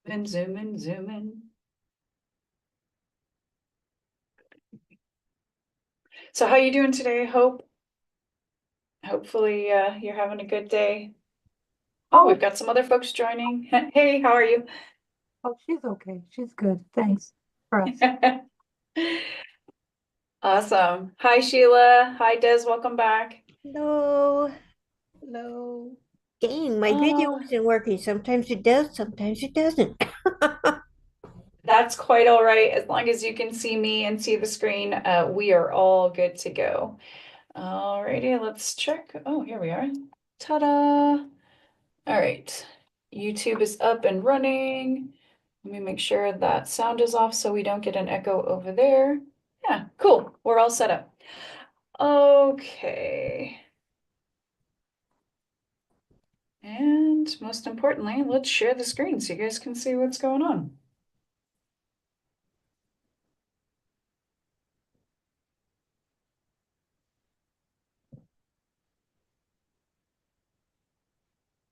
And zoom in, zoom in. So how you doing today, Hope? Hopefully you're having a good day. Oh, Oh, we've got some other folks joining. Hey, how are you? oh, she's okay. She's good. Thanks for asking. Awesome. Hi, Sheila. Hi, Des. Welcome back. Hello. Hello. Dang, my video Uh, isn't working. Sometimes it does, sometimes it doesn't. that's quite all right. As long as you can see me and see the screen, we are all good to go. Alrighty, let's check. Oh, here we are. Ta-da. All right. YouTube is up and running. Let me make sure that sound is off so we don't get an echo over there. Yeah, cool. We're all set up. Okay. And most importantly, let's share the screen so you guys can see what's going on.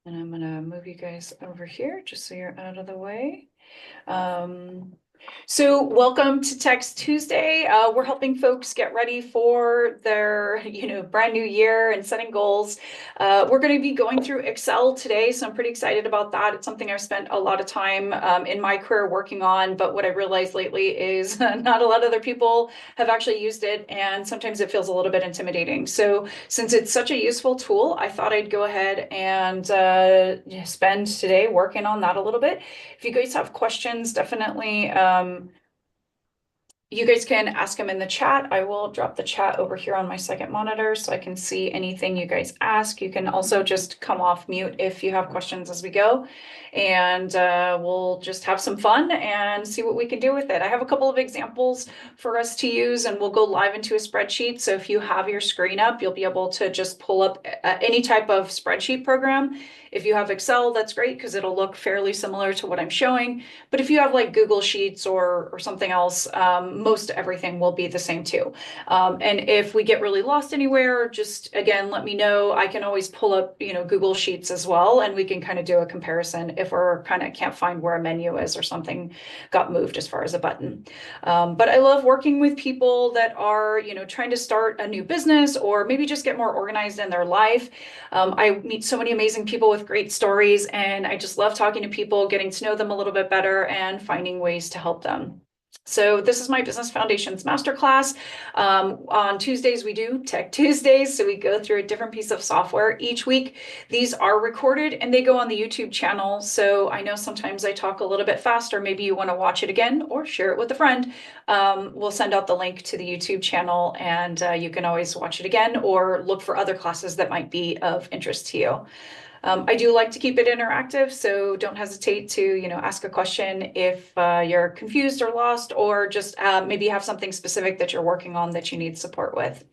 And I'm gonna move you guys over here just so you're out of the way. Um, so welcome to Text Tuesday. We're helping folks get ready for their, brand new year and setting goals. We're going to be going through Excel today, so I'm pretty excited about that. It's something I've spent a lot of time in my career working on, but what I realized lately is not a lot of other people have actually used it, and sometimes it feels a little bit intimidating. So since it's such a useful tool, I thought I'd go ahead and spend today working on that a little bit. If you guys have questions, definitely you guys can ask them in the chat. I will drop the chat over here on my second monitor so I can see anything you guys ask. You can also just come off mute if you have questions as we go. And we'll just have some fun and see what we can do with it. I have a couple of examples for us to use, and we'll go live into a spreadsheet. So if you have your screen up, you'll be able to just pull up any type of spreadsheet program. If you have Excel, that's great because it'll look fairly similar to what I'm showing. But if you have like Google Sheets or something else, most everything will be the same too. And if we get really lost anywhere, just again, let me know. I can always pull up, Google Sheets as well, and we can kind of do a comparison if we're kind of can't find where a menu is or something got moved as far as a button. But I love working with people that are, trying to start a new business or maybe just get more organized in their life. I meet so many amazing people with great stories, and I just love talking to people, getting to know them a little bit better, and finding ways to help them. So this is my Business Foundations Masterclass. On Tuesdays, we do Tech Tuesdays. So we go through a different piece of software each week. These are recorded and they go on the YouTube channel. So I know sometimes I talk a little bit faster. Maybe you want to watch it again or share it with a friend. We'll send out the link to the YouTube channel, and you can always watch it again or look for other classes that might be of interest to you. I do like to keep it interactive, so don't hesitate to, ask a question if you're confused or lost, or just maybe have something specific that you're working on that you need support with.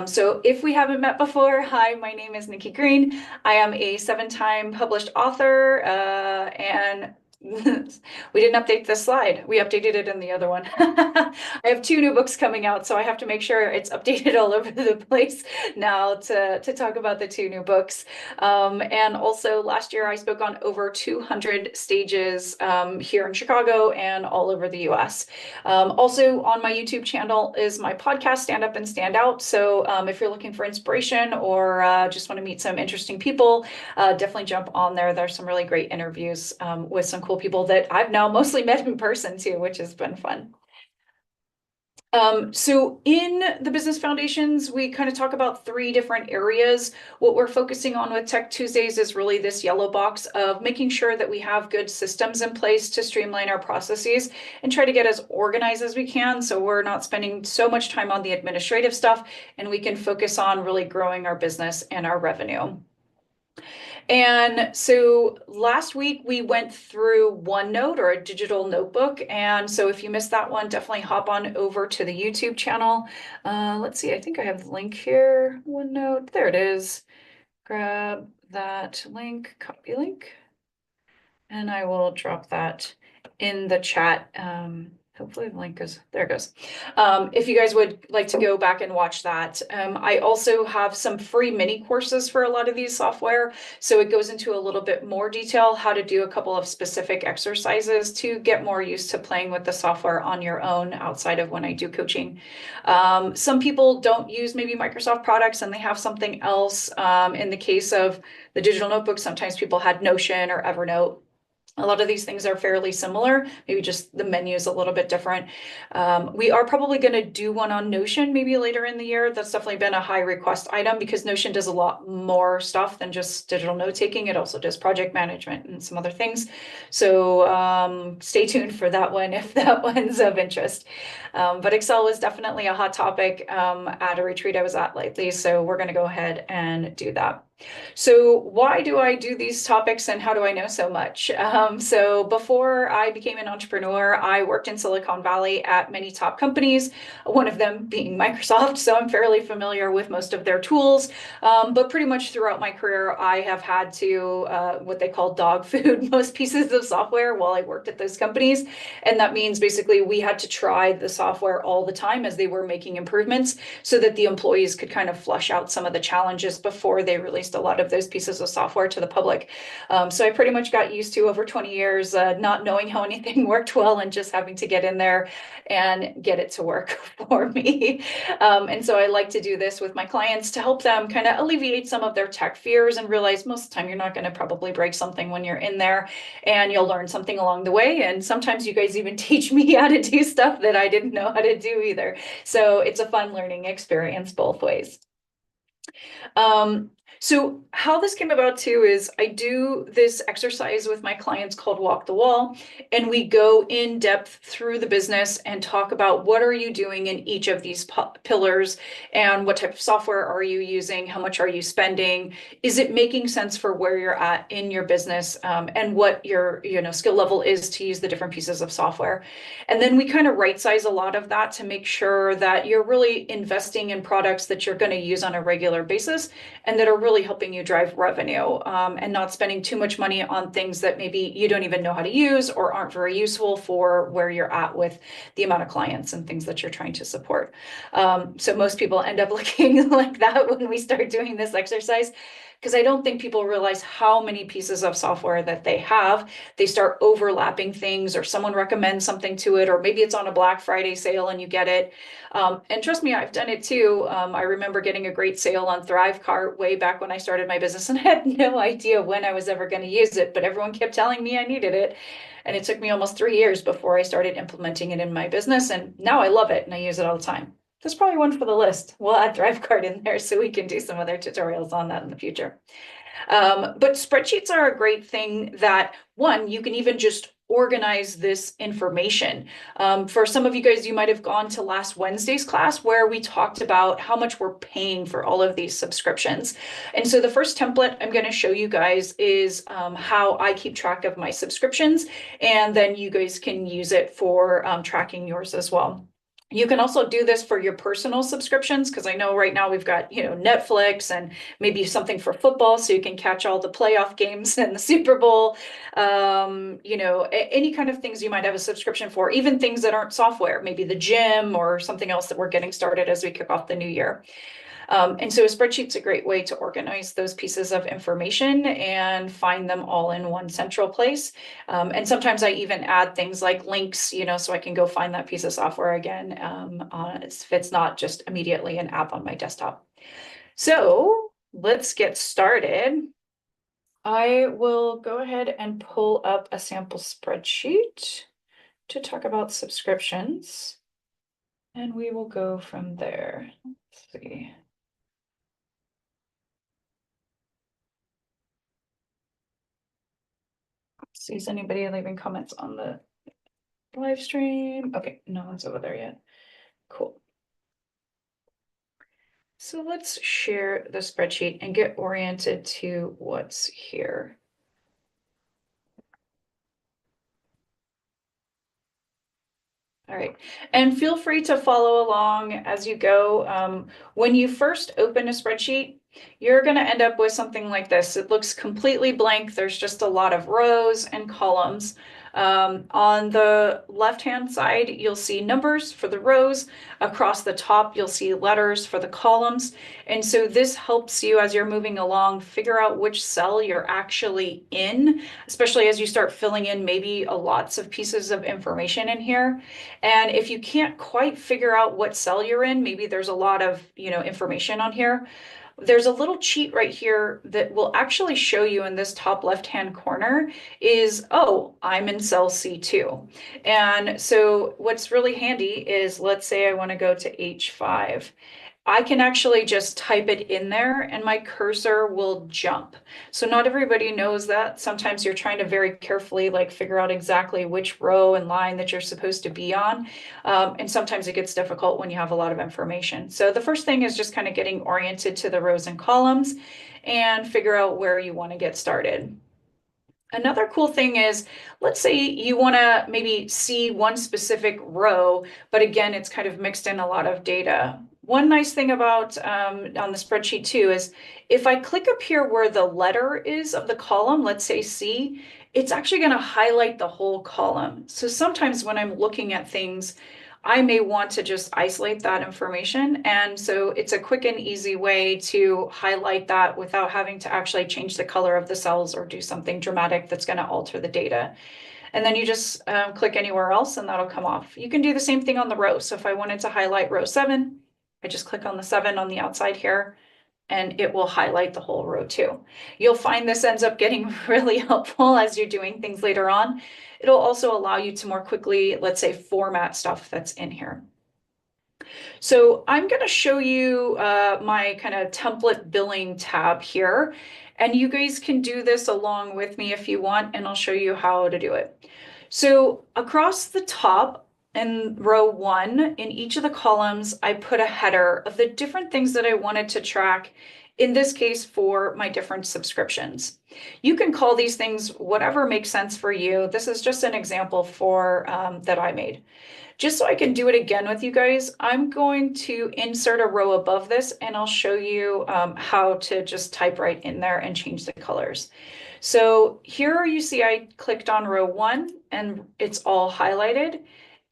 So if we haven't met before, hi, my name is Nikki Green. I am a 7-time published author, and we didn't update this slide. We updated it in the other one. I have 2 new books coming out, so I have to make sure it's updated all over the place now to talk about the 2 new books. And also last year I spoke on over 200 stages here in Chicago and all over the US. Also on my YouTube channel is my podcast, Stand Up and Stand Out. So if you're looking for inspiration or just want to meet some interesting people, definitely jump on there. There's some really great interviews with some cool people that I've now mostly met in person too, which has been fun. So in the Business Foundations, we kind of talk about 3 different areas. What we're focusing on with Tech Tuesdays is really this yellow box of making sure that we have good systems in place to streamline our processes and try to get as organized as we can, so we're not spending so much time on the administrative stuff and we can focus on really growing our business and our revenue. And so last week we went through OneNote, or a digital notebook. And so if you missed that one, definitely hop on over to the YouTube channel. Let's see, I think I have the link here. OneNote, there it is. Grab that link, copy link, and I will drop that in the chat Hopefully the link goes, there it goes. If you guys would like to go back and watch that. I also have some free mini courses for a lot of these software. So it goes into a little bit more detail, how to do a couple of specific exercises to get more used to playing with the software on your own outside of when I do coaching. Some people don't use maybe Microsoft products and they have something else. In the case of the digital notebook, sometimes people had Notion or Evernote. A lot of these things are fairly similar, maybe just the menu is a little bit different. We are probably going to do one on Notion maybe later in the year. That's definitely been a high request item because Notion does a lot more stuff than just digital note taking. It also does project management and some other things. So stay tuned for that one if that one's of interest. But Excel was definitely a hot topic at a retreat I was at lately. So we're going to go ahead and do that. So why do I do these topics and how do I know so much? So before I became an entrepreneur, I worked in Silicon Valley at many top companies, one of them being Microsoft. So I'm fairly familiar with most of their tools. But pretty much throughout my career, I have had to what they call dog food most pieces of software while I worked at those companies. And that means basically we had to try the software all the time as they were making improvements so that the employees could kind of flush out some of the challenges before they released a lot of those pieces of software to the public. So I pretty much got used to over 20 years not knowing how anything worked well and just having to get in there and get it to work for me. And so I like to do this with my clients to help them kind of alleviate some of their tech fears and realize most of the time you're not going to probably break something when you're in there, and you'll learn something along the way. And sometimes you guys even teach me how to do stuff that I didn't know how to do either. So it's a fun learning experience both ways. So how this came about too is I do this exercise with my clients called Walk the Wall, and we go in depth through the business and talk about what are you doing in each of these pillars and what type of software are you using, how much are you spending, is it making sense for where you're at in your business, and what your skill level is to use the different pieces of software. And then we kind of right size a lot of that to make sure that you're really investing in products that you're going to use on a regular basis and that are really helping you drive revenue, and not spending too much money on things that maybe you don't even know how to use or aren't very useful for where you're at with the amount of clients and things that you're trying to support. So most people end up looking like that when we start doing this exercise, because I don't think people realize how many pieces of software that they have. They start overlapping things, or someone recommends something to it, or maybe it's on a Black Friday sale and you get it. And trust me, I've done it too. I remember getting a great sale on Thrivecart way back when I started my business and had no idea when I was ever going to use it, but everyone kept telling me I needed it. And it took me almost 3 years before I started implementing it in my business. And now I love it and I use it all the time. There's probably one for the list. We'll add Thrivecart in there so we can do some other tutorials on that in the future. But spreadsheets are a great thing that, one, you can even just organize this information. For some of you guys, you might have gone to last Wednesday's class where we talked about how much we're paying for all of these subscriptions. And so the first template I'm going to show you guys is how I keep track of my subscriptions, and then you guys can use it for tracking yours as well. You can also do this for your personal subscriptions, because I know right now we've got, Netflix and maybe something for football, so you can catch all the playoff games and the Super Bowl, any kind of things you might have a subscription for, even things that aren't software, maybe the gym or something else that we're getting started as we kick off the new year. And so a spreadsheet's a great way to organize those pieces of information and find them all in one central place. And sometimes I even add things like links, so I can go find that piece of software again, if it's not just immediately an app on my desktop. So let's get started. I will go ahead and pull up a sample spreadsheet to talk about subscriptions, and we will go from there. Let's see. See, is anybody leaving comments on the live stream? Okay, no one's over there yet. Cool. So let's share the spreadsheet and get oriented to what's here. All right, and feel free to follow along as you go. When you first open a spreadsheet, you're going to end up with something like this. It looks completely blank. There's just a lot of rows and columns. On the left-hand side, you'll see numbers for the rows. Across the top, you'll see letters for the columns. And so this helps you as you're moving along, figure out which cell you're actually in, especially as you start filling in maybe lots of pieces of information in here. And if you can't quite figure out what cell you're in, maybe there's a lot of, information on here. There's a little cheat right here that will actually show you in this top left-hand corner is, oh, I'm in cell C2. And so what's really handy is, let's say I want to go to H5. I can actually just type it in there and my cursor will jump. So not everybody knows that. Sometimes you're trying to very carefully figure out exactly which row and line that you're supposed to be on. And sometimes it gets difficult when you have a lot of information. So the first thing is just kind of getting oriented to the rows and columns and figure out where you want to get started. Another cool thing is, let's say you want to maybe see one specific row, but again, it's kind of mixed in a lot of data. One nice thing about on the spreadsheet too is if I click up here where the letter is of the column, let's say C, it's actually going to highlight the whole column. So sometimes when I'm looking at things, I may want to just isolate that information. And so it's a quick and easy way to highlight that without having to actually change the color of the cells or do something dramatic that's going to alter the data. And then you just click anywhere else and that'll come off. You can do the same thing on the row. So if I wanted to highlight row 7, I just click on the 7 on the outside here and it will highlight the whole row too. You'll find this ends up getting really helpful as you're doing things later on. It'll also allow you to more quickly, let's say, format stuff that's in here. So I'm going to show you my kind of template billing tab here, and you guys can do this along with me if you want, and I'll show you how to do it. So across the top, in row 1, in each of the columns, I put a header of the different things that I wanted to track, in this case for my different subscriptions. You can call these things whatever makes sense for you. This is just an example for that I made. Just so I can do it again with you guys, I'm going to insert a row above this and I'll show you how to just type right in there and change the colors. So here you see I clicked on row 1 and it's all highlighted.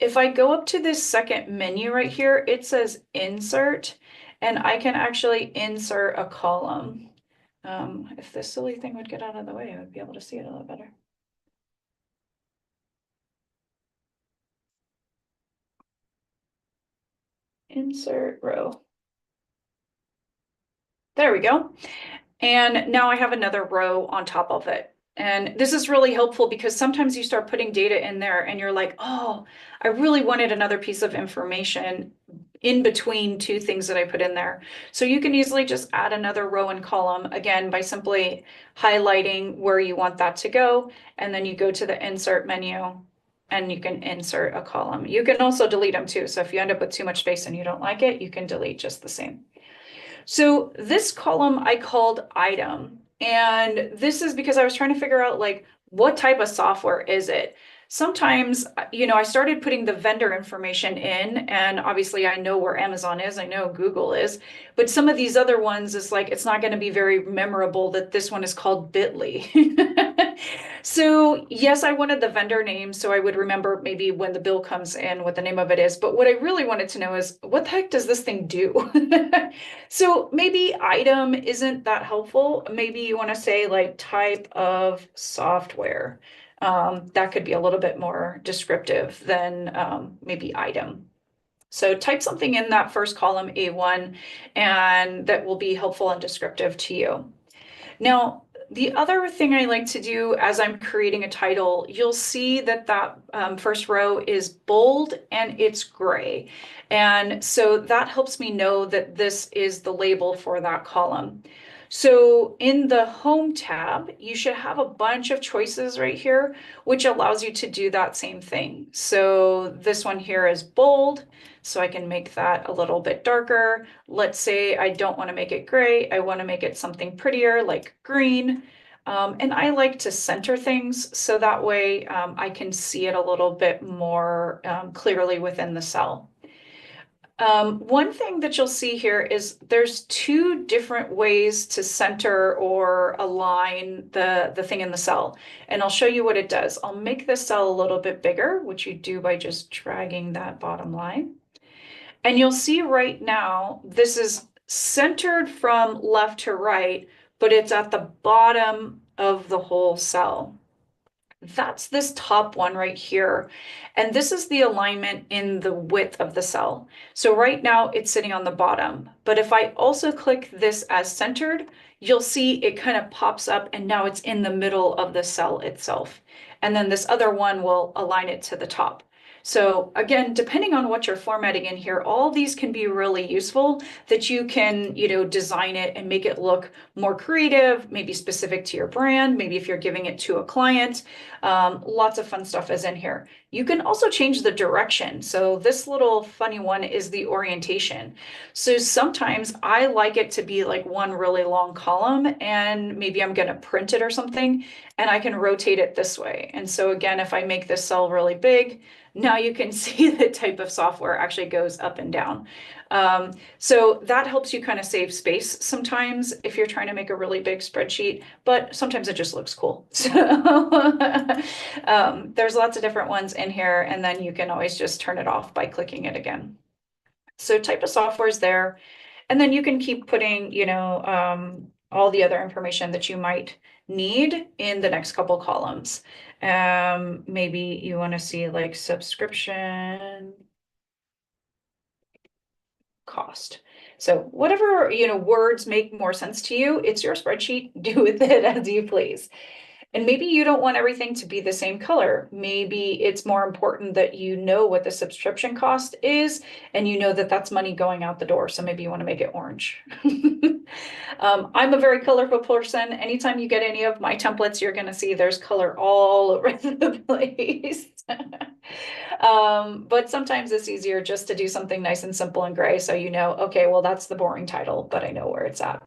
If I go up to this second menu right here, it says insert, and I can actually insert a column. If this silly thing would get out of the way, I would be able to see it a little better. Insert row. There we go. And now I have another row on top of it. And this is really helpful because sometimes you start putting data in there and you're like, oh, I really wanted another piece of information in between two things that I put in there. So you can easily just add another row and column, again, by simply highlighting where you want that to go. And then you go to the insert menu and you can insert a column. You can also delete them too. So if you end up with too much space and you don't like it, you can delete just the same. So this column I called item, and this is because I was trying to figure out what type of software is it? Sometimes, I started putting the vendor information in, and obviously I know where Amazon is, I know Google is, but some of these other ones is it's not going to be very memorable that this one is called Bitly. So yes, I wanted the vendor name so I would remember maybe when the bill comes in what the name of it is, but what I really wanted to know is what the heck does this thing do? So maybe item isn't that helpful. Maybe you want to say type of software. That could be a little bit more descriptive than maybe item. So type something in that first column, A1, and that will be helpful and descriptive to you. Now, the other thing I like to do as I'm creating a title, you'll see that first row is bold and it's gray. And so that helps me know that this is the label for that column. So in the Home tab, you should have a bunch of choices right here, which allows you to do that same thing. So this one here is bold, so I can make that a little bit darker. Let's say I don't want to make it gray. I want to make it something prettier like green. And I like to center things so that way I can see it a little bit more clearly within the cell. One thing that you'll see here is there's two different ways to center or align the thing in the cell. And I'll show you what it does. I'll make this cell a little bit bigger, which you do by just dragging that bottom line. And you'll see right now, this is centered from left to right, but it's at the bottom of the whole cell. That's this top one right here. And this is the alignment in the width of the cell. So right now it's sitting on the bottom. But if I also click this as centered, you'll see it kind of pops up and now it's in the middle of the cell itself. And then this other one will align it to the top. So again, depending on what you're formatting in here, all these can be really useful that you can, design it and make it look more creative, maybe specific to your brand, maybe if you're giving it to a client. Lots of fun stuff is in here. You can also change the direction. So this little funny one is the orientation. So sometimes I like it to be like one really long column and maybe I'm going to print it or something and I can rotate it this way. And so again, if I make this cell really big, now you can see the type of software actually goes up and down. So that helps you kind of save space sometimes if you're trying to make a really big spreadsheet, but sometimes it just looks cool. So there's lots of different ones in here, and then you can always just turn it off by clicking it again. So type of software is there, and then you can keep putting, all the other information that you might need in the next couple columns. Maybe you want to see like subscription cost. So whatever, words make more sense to you, it's your spreadsheet, do with it as you please. And maybe you don't want everything to be the same color. Maybe it's more important that you know what the subscription cost is and you know that that's money going out the door. So maybe you want to make it orange. I'm a very colorful person. Anytime you get any of my templates, you're going to see there's color all over the place. But sometimes it's easier just to do something nice and simple and gray. So okay, well, that's the boring title, but I know where it's at.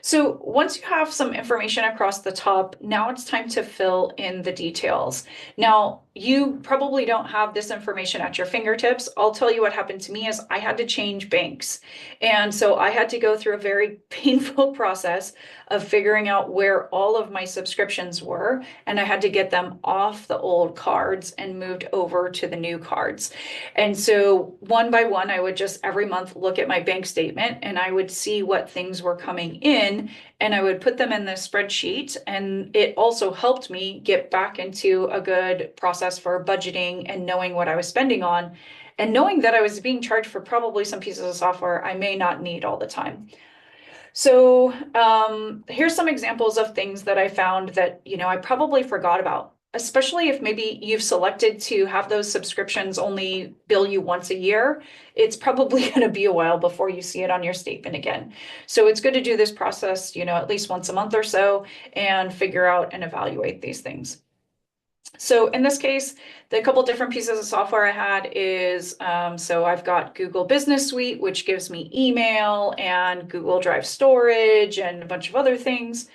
So once you have some information across the top, now it's time to fill in the details. Now, you probably don't have this information at your fingertips. I'll tell you what happened to me is I had to change banks. And so I had to go through a very painful process of figuring out where all of my subscriptions were. And I had to get them off the old cards and moved over to the new cards. And so one by one, I would just every month look at my bank statement and I would see what things were coming in and I would put them in the spreadsheet. And it also helped me get back into a good process for budgeting and knowing what I was spending on and knowing that I was being charged for probably some pieces of software I may not need all the time. So here's some examples of things that I found that, I probably forgot about, especially if maybe you've selected to have those subscriptions only bill you once a year. It's probably going to be a while before you see it on your statement again. So it's good to do this process, at least once a month or so and figure out and evaluate these things. So in this case, the couple different pieces of software I had is, so I've got Google Business Suite, which gives me email and Google Drive storage and a bunch of other things.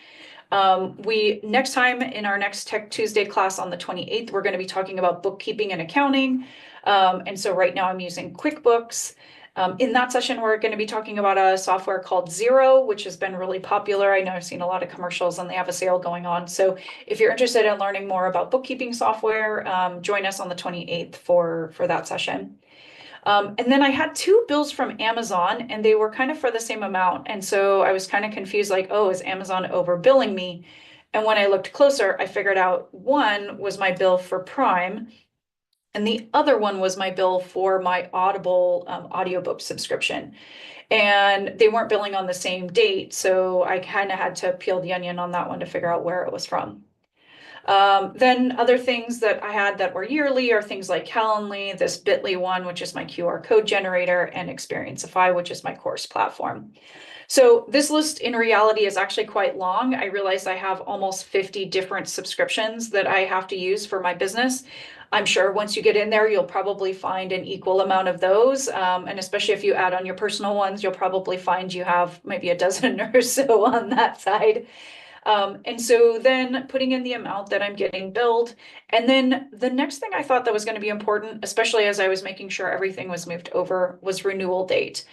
Next time in our next Tech Tuesday class on the 28th, we're going to be talking about bookkeeping and accounting. And so right now I'm using QuickBooks. In that session, we're going to be talking about a software called Xero, which has been really popular. I know I've seen a lot of commercials and they have a sale going on. So if you're interested in learning more about bookkeeping software, join us on the 28th for that session. And then I had two bills from Amazon and they were kind of for the same amount. And so I was kind of confused, like, oh, is Amazon overbilling me? And when I looked closer, I figured out one was my bill for Prime. And the other one was my bill for my Audible audiobook subscription. And they weren't billing on the same date. So I kind of had to peel the onion on that one to figure out where it was from. Then other things that I had that were yearly are things like Calendly, this Bitly one, which is my QR code generator, and Experienceify, which is my course platform. So this list in reality is actually quite long. I realize I have almost 50 different subscriptions that I have to use for my business. I'm sure once you get in there, you'll probably find an equal amount of those. And especially if you add on your personal ones, you'll probably find you have maybe a dozen or so on that side. And so then putting in the amount that I'm getting billed. And then the next thing I thought that was going to be important, especially as I was making sure everything was moved over, was renewal date.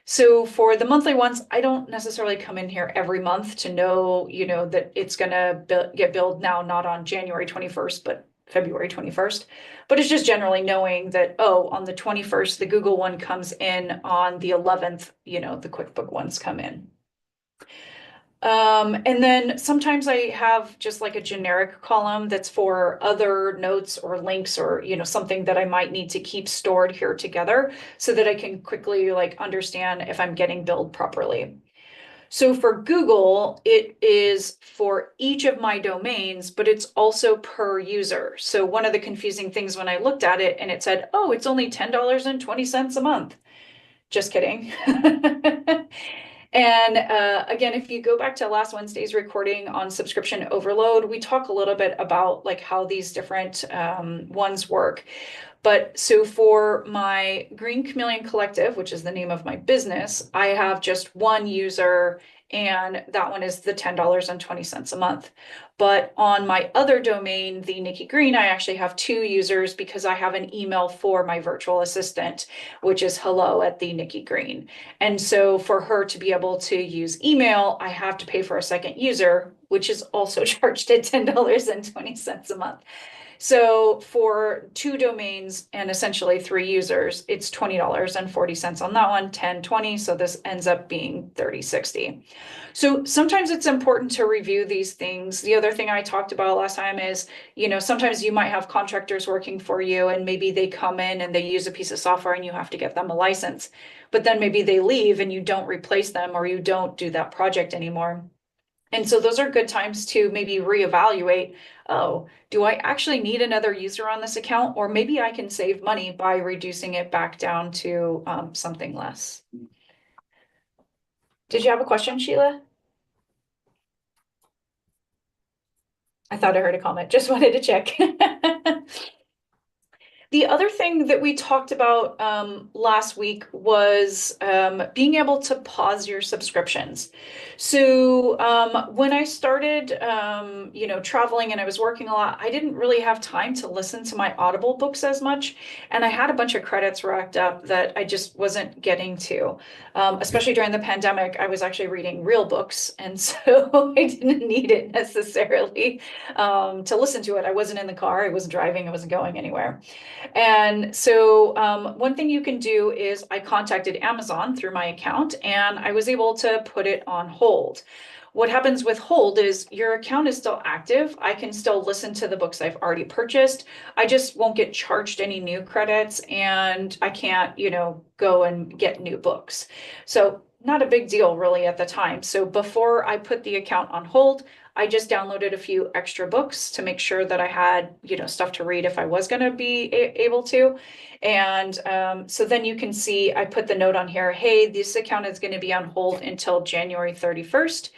So for the monthly ones, I don't necessarily come in here every month to know, that it's gonna get billed now, not on January 21st, but February 21st. But it's just generally knowing that, oh, on the 21st, the Google one comes in, on the 11th, the QuickBook ones come in. And then sometimes I have just like a generic column that's for other notes or links or, something that I might need to keep stored here together so that I can quickly like understand if I'm getting billed properly. So for Google, it is for each of my domains, but it's also per user. So one of the confusing things when I looked at it and it said, oh, it's only $10.20 a month. Just kidding. And again, if you go back to last Wednesday's recording on subscription overload, we talk a little bit about like how these different ones work. But so for my Green Chameleon Collective, which is the name of my business, I have just one user, and that one is the $10.20 a month. But on my other domain, the Nikki Green, I actually have two users because I have an email for my virtual assistant, which is hello@the-Nikki-Green. And so for her to be able to use email, I have to pay for a second user, which is also charged at $10.20 a month. So for two domains and essentially three users, it's $20.40 on that one, $10.20. So this ends up being $30.60. So sometimes it's important to review these things. The other thing I talked about last time is, sometimes you might have contractors working for you and maybe they come in and they use a piece of software and you have to get them a license, but then maybe they leave and you don't replace them or you don't do that project anymore. And so those are good times to maybe reevaluate, oh, do I actually need another user on this account? Or maybe I can save money by reducing it back down to something less. Did you have a question, Sheila? I thought I heard a comment, just wanted to check. The other thing that we talked about last week was being able to pause your subscriptions. So when I started, traveling and I was working a lot, I didn't really have time to listen to my Audible books as much. And I had a bunch of credits racked up that I just wasn't getting to. Especially during the pandemic, I was actually reading real books. And so I didn't need it necessarily to listen to it. I wasn't in the car, I wasn't driving, I wasn't going anywhere. And so one thing you can do is I contacted Amazon through my account and I was able to put it on hold. What happens with hold is your account is still active. I can still listen to the books I've already purchased. I just won't get charged any new credits and I can't, go and get new books. So not a big deal really at the time. So before I put the account on hold, I just downloaded a few extra books to make sure that I had, stuff to read if I was going to be able to. And so then you can see, I put the note on here, hey, this account is going to be on hold until January 31st.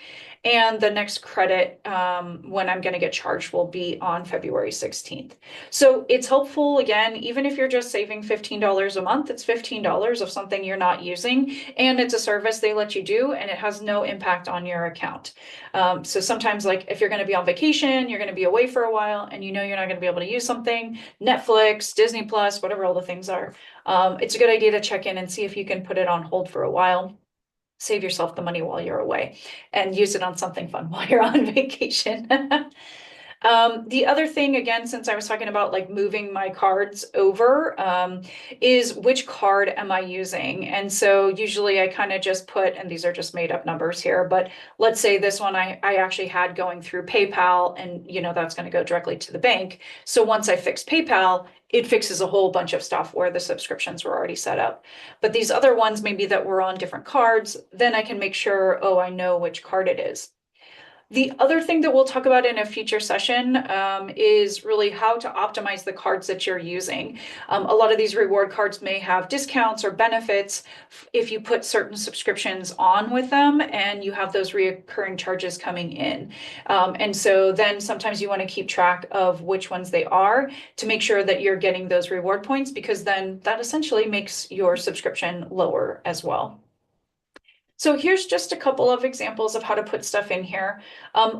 And the next credit when I'm going to get charged will be on February 16th. So it's helpful, again, even if you're just saving $15 a month, it's $15 of something you're not using. And it's a service they let you do, and it has no impact on your account. So sometimes, like if you're going to be on vacation, you're going to be away for a while, and you're not going to be able to use something, Netflix, Disney Plus, whatever all the things are, it's a good idea to check in and see if you can put it on hold for a while. Save yourself the money while you're away and use it on something fun while you're on vacation. The other thing, again, since I was talking about like moving my cards over, is which card am I using? And so usually I kind of just put, and these are just made up numbers here, but let's say this one I actually had going through PayPal, and that's going to go directly to the bank. So once I fix PayPal, it fixes a whole bunch of stuff where the subscriptions were already set up. But these other ones, maybe that were on different cards, then I can make sure, oh, I know which card it is. The other thing that we'll talk about in a future session is really how to optimize the cards that you're using. A lot of these reward cards may have discounts or benefits if you put certain subscriptions on with them and you have those recurring charges coming in. And so then sometimes you want to keep track of which ones they are to make sure that you're getting those reward points, because then that essentially makes your subscription lower as well. So here's just a couple of examples of how to put stuff in here.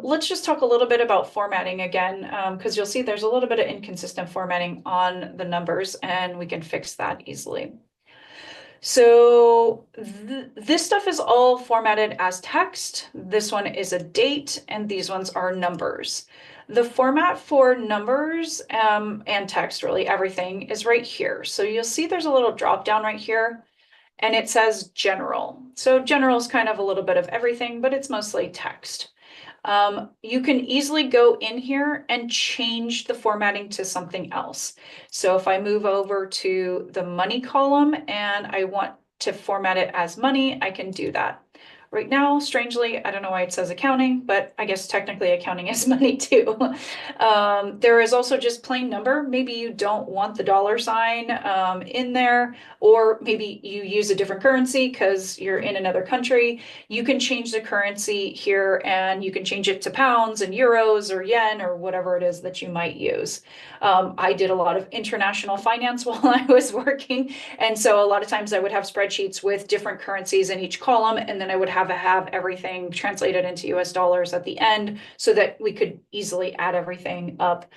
Let's just talk a little bit about formatting again, because you'll see there's a little bit of inconsistent formatting on the numbers, and we can fix that easily. So this stuff is all formatted as text. This one is a date, and these ones are numbers. The format for numbers and text, really everything, is right here. So you'll see there's a little drop down right here, and it says general. So general is kind of a little bit of everything, but it's mostly text. You can easily go in here and change the formatting to something else. So if I move over to the money column and I want to format it as money, I can do that. Right now, strangely, I don't know why it says accounting, but I guess technically accounting is money too. There is also just plain number. Maybe you don't want the dollar sign in there, or maybe you use a different currency because you're in another country. You can change the currency here, and you can change it to pounds and euros or yen or whatever it is that you might use. I did a lot of international finance while I was working, and so a lot of times I would have spreadsheets with different currencies in each column, and then I would have everything translated into US dollars at the end so that we could easily add everything up,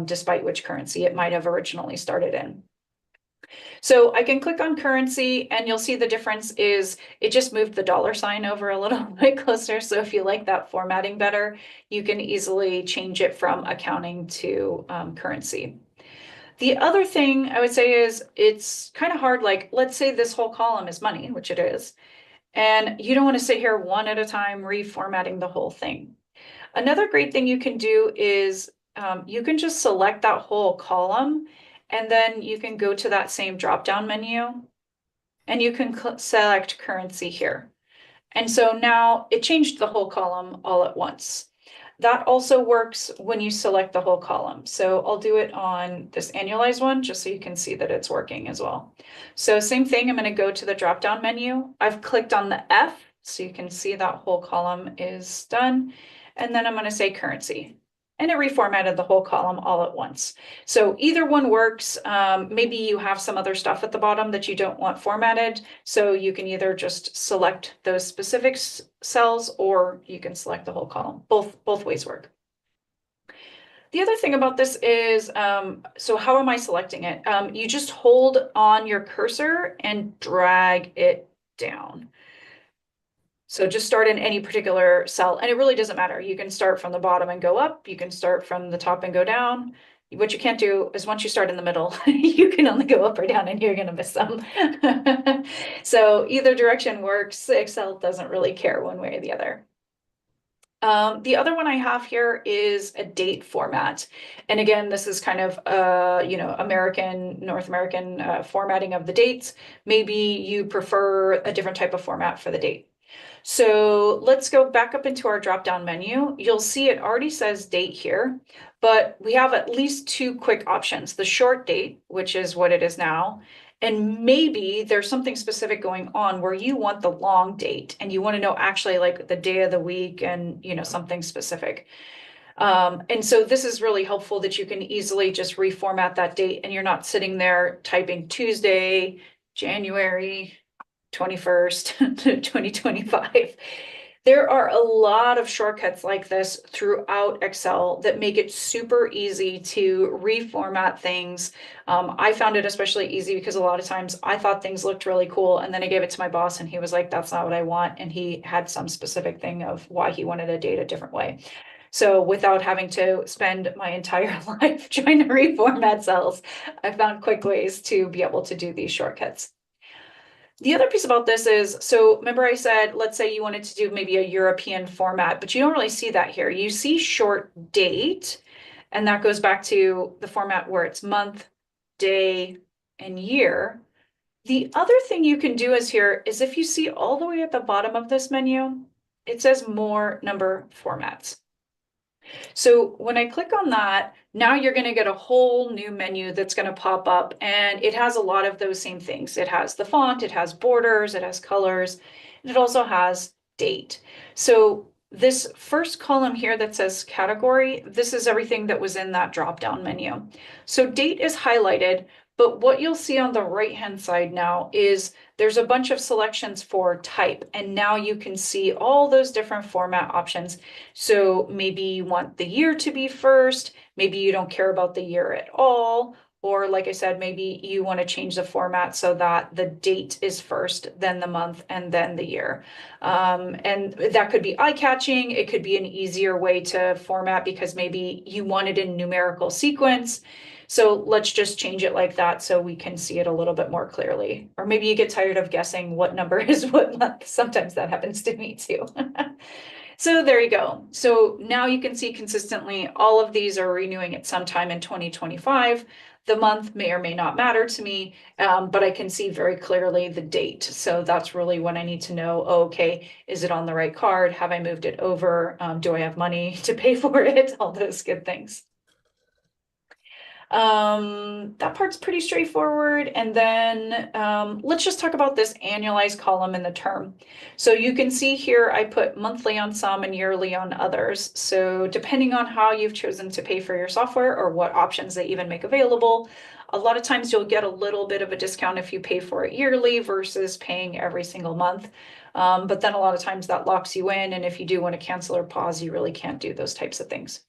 despite which currency it might have originally started in. So I can click on currency, and you'll see the difference is it just moved the dollar sign over a little bit closer. So if you like that formatting better, you can easily change it from accounting to currency. The other thing I would say is it's kind of hard. Like, let's say this whole column is money, which it is, and you don't want to sit here one at a time reformatting the whole thing. Another great thing you can do is you can just select that whole column, and then you can go to that same drop-down menu, and you can select currency here. And so now it changed the whole column all at once. That also works when you select the whole column. So I'll do it on this annualized one just so you can see that it's working as well. So same thing, I'm going to go to the drop-down menu. I've clicked on the F so you can see that whole column is done. And then I'm going to say currency. And it reformatted the whole column all at once. So either one works. Maybe you have some other stuff at the bottom that you don't want formatted. So you can either just select those specific cells, or you can select the whole column. Both ways work. The other thing about this is, so how am I selecting it? You just hold on your cursor and drag it down. So just start in any particular cell, and it really doesn't matter. You can start from the bottom and go up. You can start from the top and go down. What you can't do is once you start in the middle, you can only go up or down, and you're going to miss some. So either direction works. Excel doesn't really care one way or the other. The other one I have here is a date format. And again, this is kind of, North American formatting of the dates. Maybe you prefer a different type of format for the date. So let's go back up into our drop-down menu. You'll see it already says date here, but we have at least two quick options: the short date, which is what it is now, and maybe there's something specific going on where you want the long date and you want to know actually like the day of the week and something specific. And so this is really helpful that you can easily just reformat that date, and you're not sitting there typing Tuesday, January 21st, 2025. There are a lot of shortcuts like this throughout Excel that make it super easy to reformat things. I found it especially easy because a lot of times I thought things looked really cool, and then I gave it to my boss and he was like, that's not what I want. And he had some specific thing of why he wanted a date a different way. So without having to spend my entire life trying to reformat cells, I found quick ways to be able to do these shortcuts. The other piece about this is, so remember I said, let's say you wanted to do maybe a European format, but you don't really see that here. You see short date, and that goes back to the format where it's month, day, and year. The other thing you can do is here is if you see all the way at the bottom of this menu, it says more number formats. So when I click on that, now you're going to get a whole new menu that's going to pop up, and it has a lot of those same things. It has the font, it has borders, it has colors, and it also has date. So this first column here that says category, this is everything that was in that drop-down menu. So date is highlighted, But what you'll see on the right-hand side now is there's a bunch of selections for type, and now you can see all those different format options. So maybe you want the year to be first, maybe you don't care about the year at all, or like I said, maybe you want to change the format so that the date is first, then the month, and then the year. And that could be eye-catching. It could be an easier way to format because maybe you want it in numerical sequence. So let's just change it like that so we can see it a little bit more clearly. Or maybe you get tired of guessing what number is what month. Sometimes that happens to me too. So there you go. So now you can see consistently all of these are renewing at some time in 2025. The month may or may not matter to me, but I can see very clearly the date. So that's really what I need to know. Oh, okay, is it on the right card? Have I moved it over? Do I have money to pay for it? All those good things. That part's pretty straightforward. And then let's just talk about this annualized column in the term. So you can see here, I put monthly on some and yearly on others. So depending on how you've chosen to pay for your software or what options they even make available, a lot of times you'll get a little bit of a discount if you pay for it yearly versus paying every single month. But then a lot of times that locks you in. And if you do want to cancel or pause, you really can't do those types of things.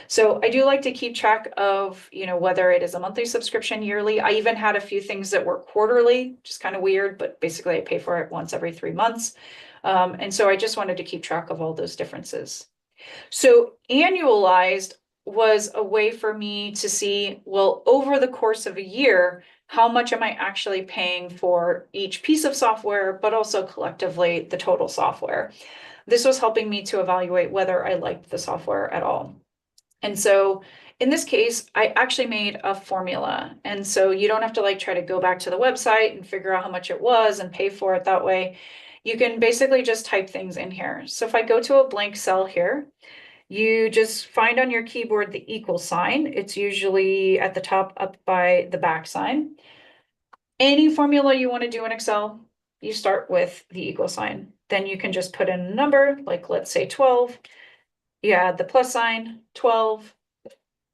So I do like to keep track of, whether it is a monthly subscription, yearly. I even had a few things that were quarterly, which is kind of weird, but basically I pay for it once every 3 months. And so I just wanted to keep track of all those differences. So annualized was a way for me to see, well, over the course of a year, how much am I actually paying for each piece of software, but also collectively the total software. This was helping me to evaluate whether I liked the software at all. And so in this case, I actually made a formula. And so you don't have to try to go back to the website and figure out how much it was and pay for it that way. You can basically just type things in here. So if I go to a blank cell here, you just find on your keyboard the equal sign. It's usually at the top up by the back sign. Any formula you want to do in Excel, you start with the equal sign. Then you can just put in a number, like let's say 12. You add the plus sign, 12,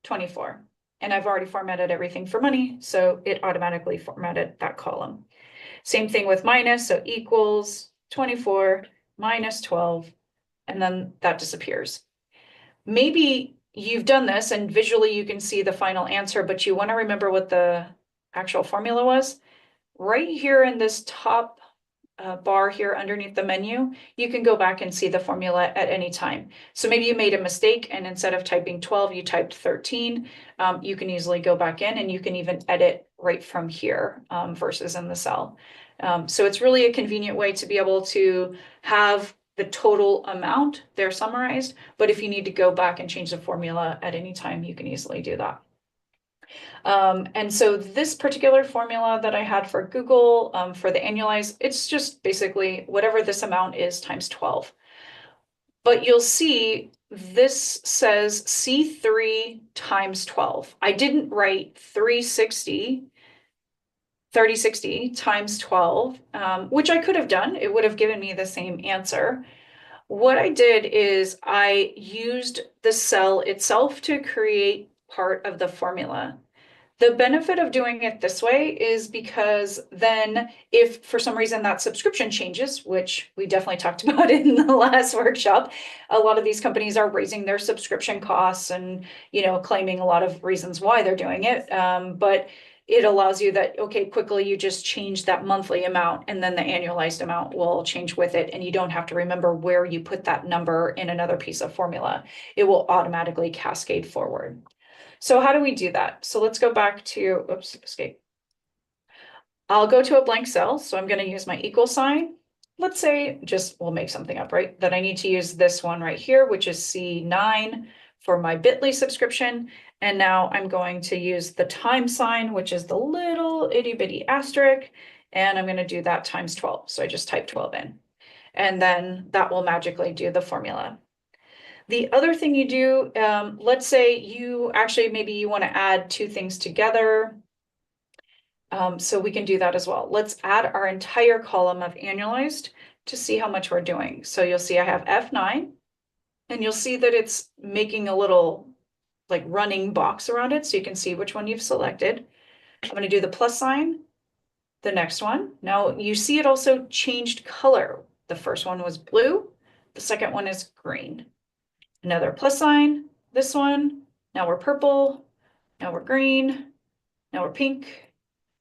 24. And I've already formatted everything for money, so it automatically formatted that column. Same thing with minus, so equals 24 minus 12, and then that disappears. Maybe you've done this and visually you can see the final answer, but you want to remember what the actual formula was. Right here in this top bar here underneath the menu, you can go back and see the formula at any time. So maybe you made a mistake and instead of typing 12, you typed 13. You can easily go back in and you can even edit right from here versus in the cell. So it's really a convenient way to be able to have the total amount there summarized, but if you need to go back and change the formula at any time, you can easily do that. And so this particular formula that I had for Google for the annualized, it's just basically whatever this amount is times 12. But you'll see this says C3 times 12. I didn't write 3060 times 12, which I could have done. It would have given me the same answer. What I did is I used the cell itself to create part of the formula. The benefit of doing it this way is because then if for some reason that subscription changes, which we definitely talked about in the last workshop, a lot of these companies are raising their subscription costs and, claiming a lot of reasons why they're doing it. But it allows you that, okay, quickly you just change that monthly amount and then the annualized amount will change with it. And you don't have to remember where you put that number in another piece of formula. It will automatically cascade forward. So how do we do that? So let's go back to, oops, escape. I'll go to a blank cell. So I'm going to use my equal sign. Let's say we'll make something up, right? That I need to use this one right here, which is C9 for my Bitly subscription. And now I'm going to use the time sign, which is the little itty bitty asterisk. And I'm going to do that times 12. So I just type 12 in. And then that will magically do the formula. The other thing you do, let's say you actually, maybe you want to add two things together. So we can do that as well. Let's add our entire column of annualized to see how much we're doing. So you'll see I have F9 and you'll see that it's making a little running box around it. So you can see which one you've selected. I'm going to do the plus sign, the next one. Now you see it also changed color. The first one was blue. The second one is green. Another plus sign, this one. Now we're purple. Now we're green. Now we're pink.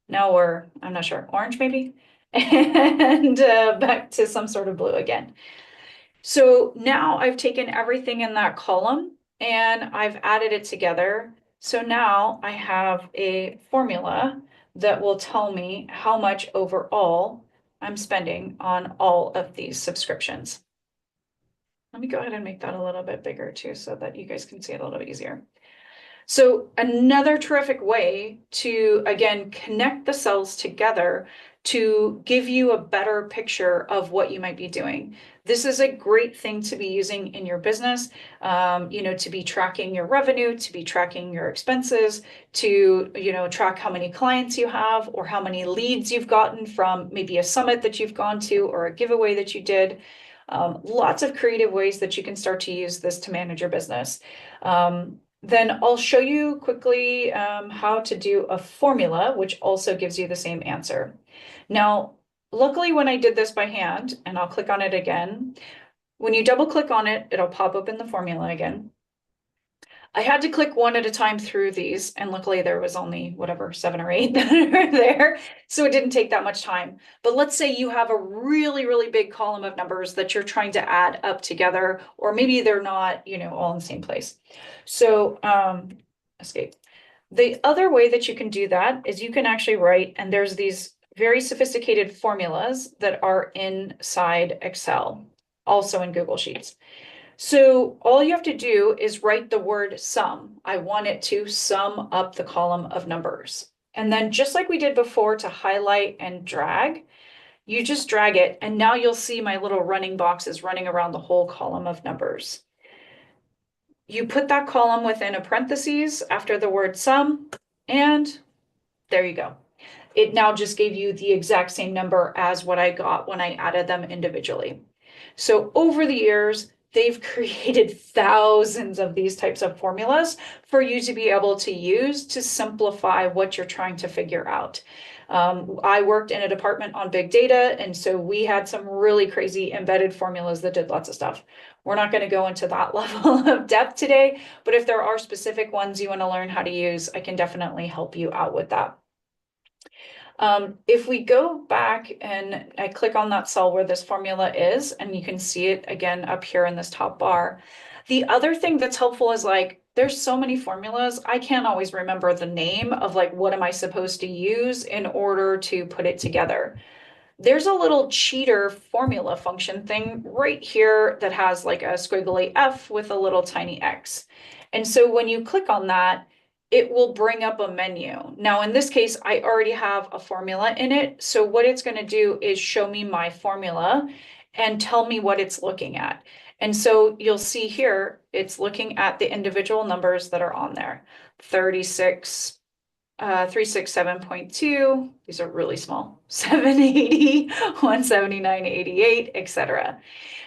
Now we're, I'm not sure, orange maybe. And back to some sort of blue again. So now I've taken everything in that column and I've added it together. So now I have a formula that will tell me how much overall I'm spending on all of these subscriptions. Let me go ahead and make that a little bit bigger too, so that you guys can see it a little bit easier. So another terrific way to, again, connect the cells together to give you a better picture of what you might be doing. This is a great thing to be using in your business, to be tracking your revenue, to be tracking your expenses, to, track how many clients you have or how many leads you've gotten from maybe a summit that you've gone to or a giveaway that you did. Lots of creative ways that you can start to use this to manage your business. Then I'll show you quickly how to do a formula, which also gives you the same answer. Now, luckily when I did this by hand, and I'll click on it again, when you double click on it, it'll pop up in the formula again. I had to click one at a time through these, and luckily there was only whatever, 7 or 8 that are there, so it didn't take that much time. But let's say you have a really, really big column of numbers that you're trying to add up together, or maybe they're not, all in the same place. So escape. The other way that you can do that is you can actually write, and there's these very sophisticated formulas that are inside Excel, also in Google Sheets. So all you have to do is write the word sum. I want it to sum up the column of numbers. And then just like we did before to highlight and drag, you just drag it, and now you'll see my little running boxes running around the whole column of numbers. You put that column within a parentheses after the word sum, and there you go. It now just gave you the exact same number as what I got when I added them individually. So over the years, they've created thousands of these types of formulas for you to be able to use to simplify what you're trying to figure out. I worked in a department on big data, and so we had some really crazy embedded formulas that did lots of stuff. We're not going to go into that level of depth today, but if there are specific ones you want to learn how to use, I can definitely help you out with that. If we go back and I click on that cell where this formula is, and you can see it again up here in this top bar. The other thing that's helpful is there's so many formulas, I can't always remember the name of what am I supposed to use in order to put it together. There's a little cheater formula function thing right here that has a squiggly F with a little tiny X. And so when you click on that, it will bring up a menu. Now, in this case, I already have a formula in it. So what it's going to do is show me my formula and tell me what it's looking at. And so you'll see here, it's looking at the individual numbers that are on there. 36, 367.2, these are really small, 780, 179.88, etc.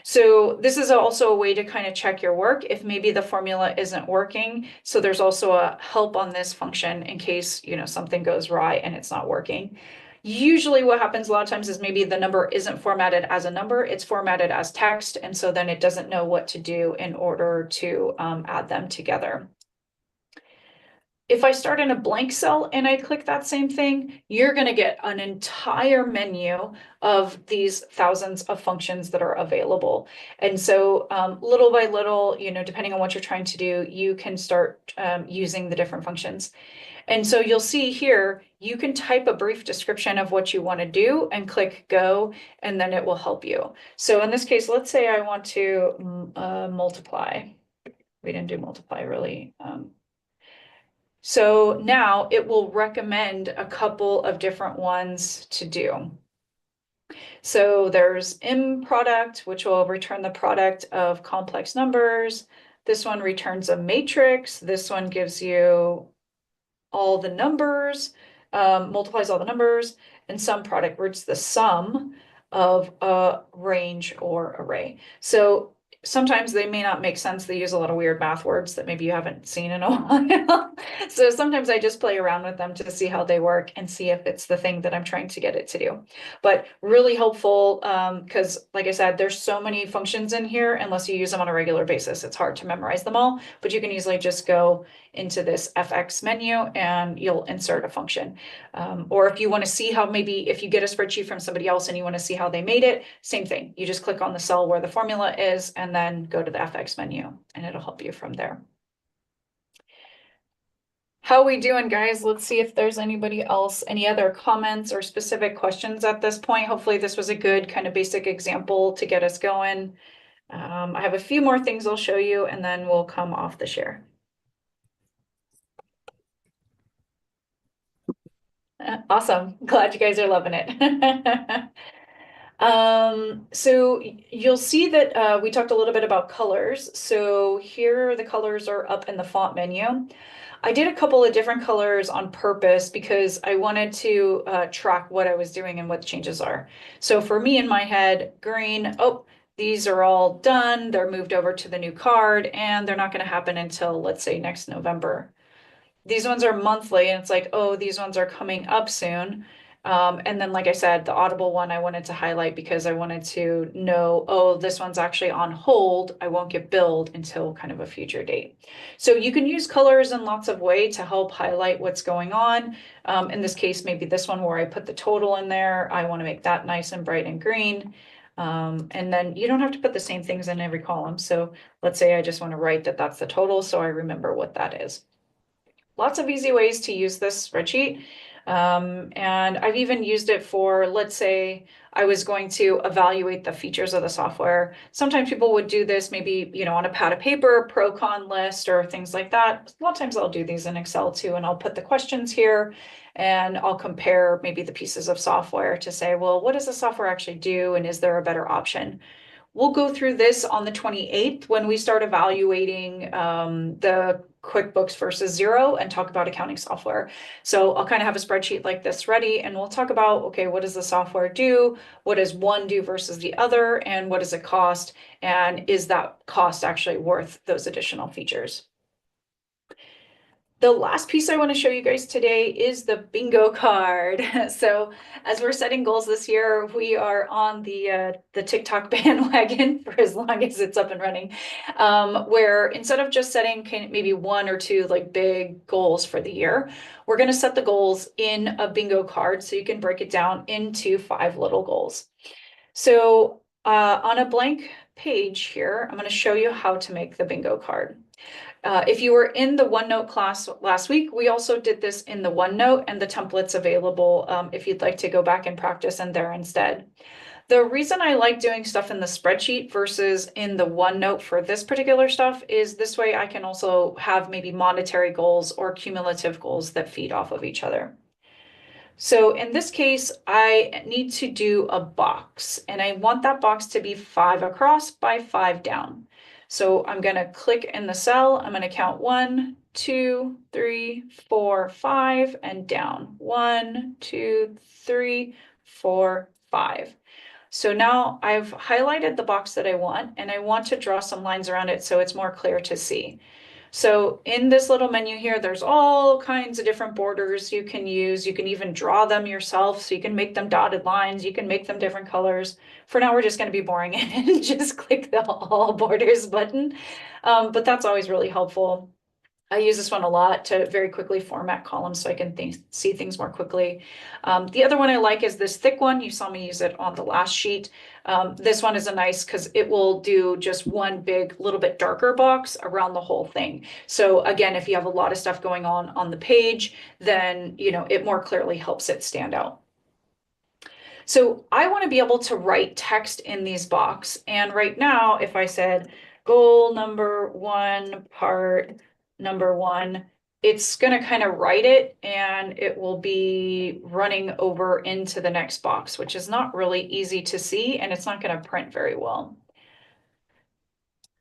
So this is also a way to kind of check your work if maybe the formula isn't working. So there's also a help on this function in case, something goes awry and it's not working. Usually what happens a lot of times is maybe the number isn't formatted as a number, it's formatted as text. And so then it doesn't know what to do in order to add them together. If I start in a blank cell and I click that same thing, you're going to get an entire menu of these thousands of functions that are available. And so little by little, depending on what you're trying to do, you can start using the different functions. And so you'll see here, you can type a brief description of what you want to do and click go, and then it will help you. So in this case, let's say I want to multiply. We didn't do multiply really. So now it will recommend a couple of different ones to do. So there's M product, which will return the product of complex numbers. This one returns a matrix. This one gives you all the numbers, multiplies all the numbers, and sum product, where it's the sum of a range or array. So sometimes they may not make sense. They use a lot of weird math words that maybe you haven't seen in a while. So sometimes I just play around with them to see how they work and see if it's the thing that I'm trying to get it to do. But really helpful, because like I said, there's so many functions in here, unless you use them on a regular basis, it's hard to memorize them all, but you can easily just go into this FX menu and you'll insert a function. Or if you want to see how, maybe if you get a spreadsheet from somebody else and you want to see how they made it, same thing. You just click on the cell where the formula is and then go to the FX menu and it'll help you from there. How we doing, guys? Let's see if there's anybody else, any other comments or specific questions at this point. Hopefully this was a good kind of basic example to get us going. I have a few more things I'll show you and then we'll come off the share. Awesome. Glad you guys are loving it. So you'll see that we talked a little bit about colors. So here the colors are up in the font menu. I did a couple of different colors on purpose because I wanted to track what I was doing and what the changes are. So for me in my head, green, oh, these are all done. They're moved over to the new card and they're not going to happen until, let's say, next November. These ones are monthly and it's like, oh, these ones are coming up soon. And then, like I said, the Audible one I wanted to highlight because I wanted to know, oh, this one's actually on hold. I won't get billed until kind of a future date. So you can use colors in lots of ways to help highlight what's going on. In this case, maybe this one where I put the total in there, I want to make that nice and bright and green. And then you don't have to put the same things in every column. So let's say I just want to write that that's the total so I remember what that is. Lots of easy ways to use this spreadsheet. And I've even used it for, let's say I was going to evaluate the features of the software. Sometimes people would do this maybe, you know, on a pad of paper, pro con list or things like that. A lot of times I'll do these in Excel too, and I'll put the questions here and I'll compare maybe the pieces of software to say, well, what does the software actually do? And is there a better option? We'll go through this on the 28th when we start evaluating the QuickBooks versus Xero and talk about accounting software. So I'll kind of have a spreadsheet like this ready and we'll talk about, okay, what does the software do? What does one do versus the other? And what does it cost? And is that cost actually worth those additional features? The last piece I want to show you guys today is the bingo card. So as we're setting goals this year, we are on the TikTok bandwagon for as long as it's up and running, where instead of just setting maybe one or two like big goals for the year, we're going to set the goals in a bingo card so you can break it down into 5 little goals. So on a blank page here, I'm going to show you how to make the bingo card. If you were in the OneNote class last week, we also did this in the OneNote and the template's available if you'd like to go back and practice in there instead. The reason I like doing stuff in the spreadsheet versus in the OneNote for this particular stuff is this way I can also have maybe monetary goals or cumulative goals that feed off of each other. So in this case, I need to do a box and I want that box to be 5 across by 5 down. So I'm going to click in the cell. I'm going to count 1, 2, 3, 4, 5 and down. 1, 2, 3, 4, 5. So now I've highlighted the box that I want and I want to draw some lines around it so it's more clear to see. So in this little menu here, there's all kinds of different borders you can use. You can even draw them yourself. So you can make them dotted lines. You can make them different colors. For now, we're just going to be boring and just click the all borders button. But that's always really helpful. I use this one a lot to very quickly format columns so I can see things more quickly. The other one I like is this thick one. You saw me use it on the last sheet. This one is a nice because it will do just one big little bit darker box around the whole thing. So again, if you have a lot of stuff going on the page, then you know it more clearly helps it stand out. So I want to be able to write text in these boxes. And right now, if I said goal number 1, part number 1, it's going to kind of write it and it will be running over into the next box, which is not really easy to see and it's not going to print very well.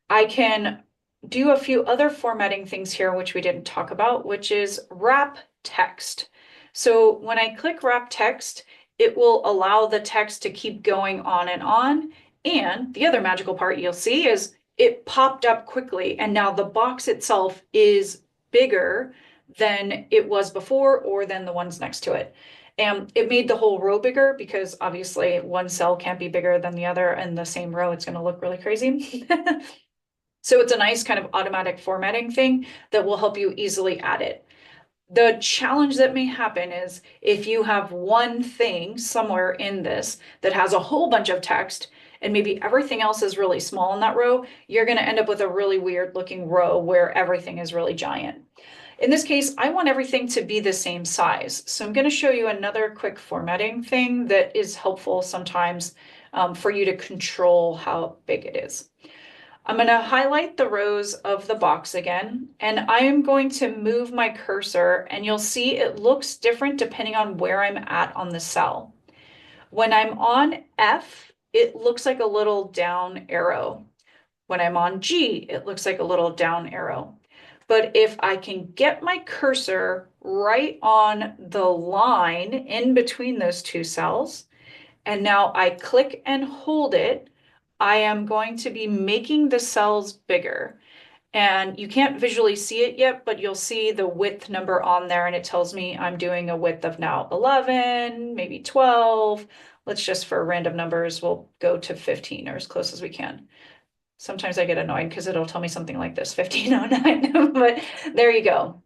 I can do a few other formatting things here, which we didn't talk about, which is wrap text. So when I click wrap text, it will allow the text to keep going on. And the other magical part you'll see is it popped up quickly, and now the box itself is bigger than it was before or than the ones next to it. And it made the whole row bigger because obviously one cell can't be bigger than the other in the same row. It's going to look really crazy. So it's a nice kind of automatic formatting thing that will help you easily add it. The challenge that may happen is if you have one thing somewhere in this that has a whole bunch of text and maybe everything else is really small in that row, you're going to end up with a really weird looking row where everything is really giant. In this case, I want everything to be the same size. So I'm going to show you another quick formatting thing that is helpful sometimes for you to control how big it is. I'm going to highlight the rows of the box again, and I am going to move my cursor, and you'll see it looks different depending on where I'm at on the cell. When I'm on F, it looks like a little down arrow. When I'm on G, it looks like a little down arrow. But if I can get my cursor right on the line in between those two cells, and now I click and hold it, I am going to be making the cells bigger. And you can't visually see it yet, but you'll see the width number on there, and it tells me I'm doing a width of now 11, maybe 12. Let's just, for random numbers, we'll go to 15 or as close as we can. Sometimes I get annoyed because it'll tell me something like this, 1509, but there you go.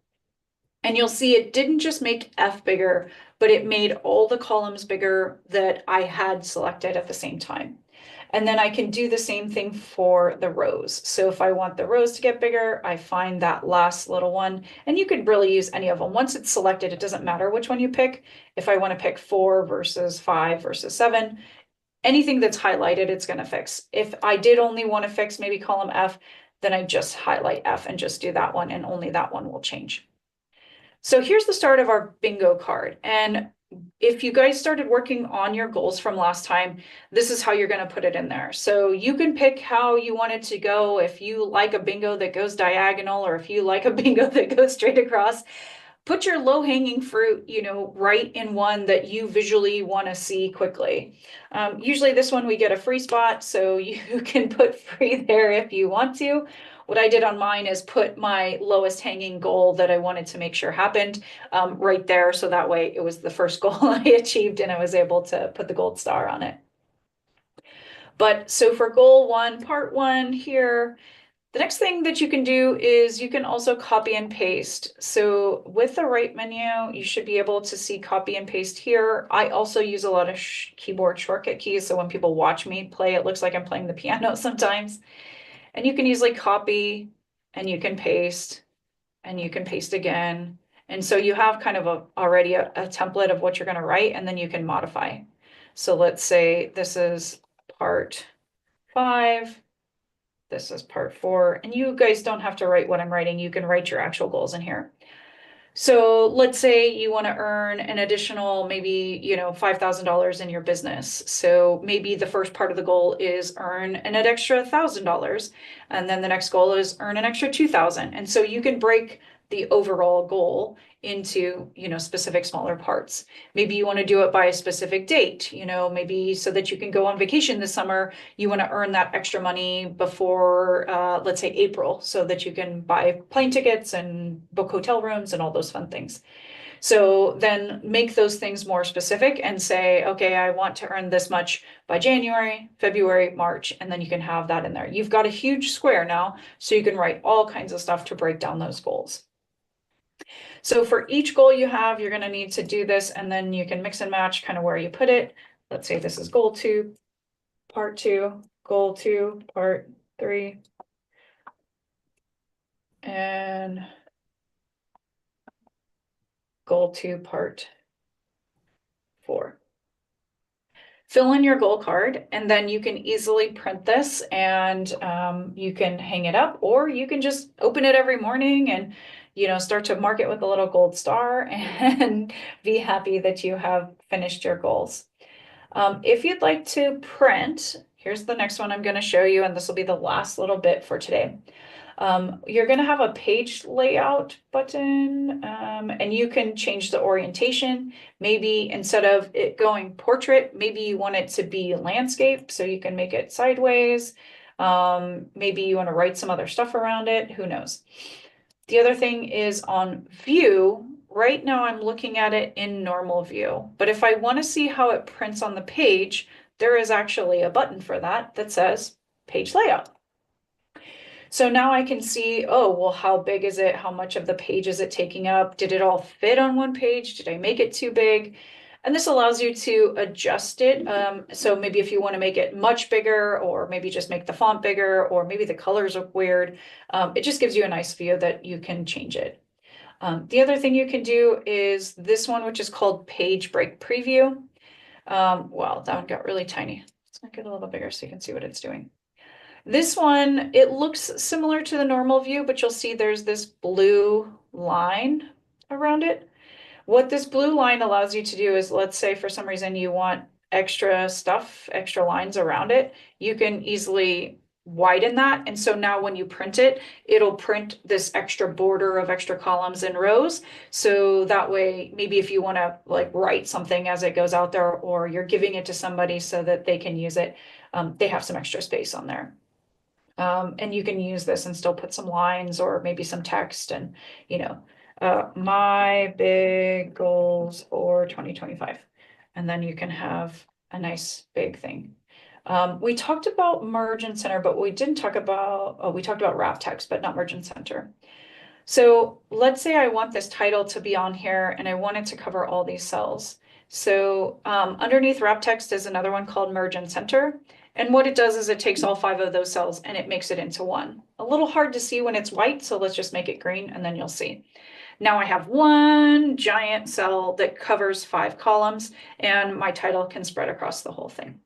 And you'll see it didn't just make F bigger, but it made all the columns bigger that I had selected at the same time. And then I can do the same thing for the rows. So if I want the rows to get bigger, I find that last little one, and you could really use any of them. Once it's selected, it doesn't matter which one you pick. If I want to pick 4 versus 5 versus 7, anything that's highlighted, it's going to fix. If I did only want to fix maybe column F, then I just highlight F and just do that one, and only that one will change. So here's the start of our bingo card. And if you guys started working on your goals from last time, this is how you're going to put it in there. So you can pick how you want it to go. If you like a bingo that goes diagonal, or if you like a bingo that goes straight across, put your low-hanging fruit, right in one that you visually want to see quickly. Usually this one we get a free spot, so you can put free there if you want to. What I did on mine is put my lowest hanging goal that I wanted to make sure happened right there. So that way it was the first goal I achieved, and I was able to put the gold star on it. But so for goal 1, part 1 here, the next thing that you can do is you can also copy and paste. So with the right menu, you should be able to see copy and paste here. I also use a lot of keyboard shortcut keys. So when people watch me play, it looks like I'm playing the piano sometimes. And you can easily copy, and you can paste, and you can paste again. And so you have kind of already a template of what you're going to write, and then you can modify. So let's say this is part 5. This is part 4, and you guys don't have to write what I'm writing. You can write your actual goals in here. So let's say you want to earn an additional maybe, $5,000 in your business. So maybe the first part of the goal is earn an extra $1,000. And then the next goal is earn an extra 2,000. And so you can break the overall goal into, specific smaller parts. Maybe you want to do it by a specific date, maybe so that you can go on vacation this summer. You want to earn that extra money before, let's say April, so that you can buy plane tickets and book hotel rooms and all those fun things. So then make those things more specific and say, okay, I want to earn this much by January, February, March, and then you can have that in there. You've got a huge square now, so you can write all kinds of stuff to break down those goals. So for each goal you have, you're going to need to do this, and then you can mix and match kind of where you put it. Let's say this is goal 2, part 2, goal 2, part 3, and goal 2, part 4. Fill in your goal card, and then you can easily print this, and you can hang it up, or you can just open it every morning and start to mark it with a little gold star and be happy that you have finished your goals. If you'd like to print, here's the next one I'm going to show you, and this will be the last little bit for today. You're going to have a page layout button, and you can change the orientation. Maybe instead of it going portrait, maybe you want it to be landscape, so you can make it sideways. Maybe you want to write some other stuff around it, who knows? The other thing is on view. Right now I'm looking at it in normal view, but if I want to see how it prints on the page, there is actually a button for that that says page layout. So now I can see, oh, well, how big is it? How much of the page is it taking up? Did it all fit on one page? Did I make it too big? And this allows you to adjust it. So maybe if you want to make it much bigger, or maybe just make the font bigger, or maybe the colors look weird, it just gives you a nice view that you can change it. The other thing you can do is this one, which is called Page Break Preview. Wow, that one got really tiny. Let's make it a little bigger so you can see what it's doing. This one, it looks similar to the normal view, but you'll see there's this blue line around it. What this blue line allows you to do is, let's say for some reason you want extra stuff, extra lines around it, you can easily widen that. And so now when you print it, it'll print this extra border of extra columns and rows. So that way, maybe if you want to like write something as it goes out there, or you're giving it to somebody so that they can use it, they have some extra space on there. And you can use this and still put some lines or maybe some text and, my big goals for 2025. And then you can have a nice big thing. We talked about Merge and Center, but we didn't talk about, we talked about wrap text, but not Merge and Center. So let's say I want this title to be on here and I want it to cover all these cells. So underneath wrap text is another one called Merge and Center. And what it does is it takes all 5 of those cells and it makes it into one. A little hard to see when it's white, so let's just make it green and then you'll see. Now I have one giant cell that covers 5 columns and my title can spread across the whole thing.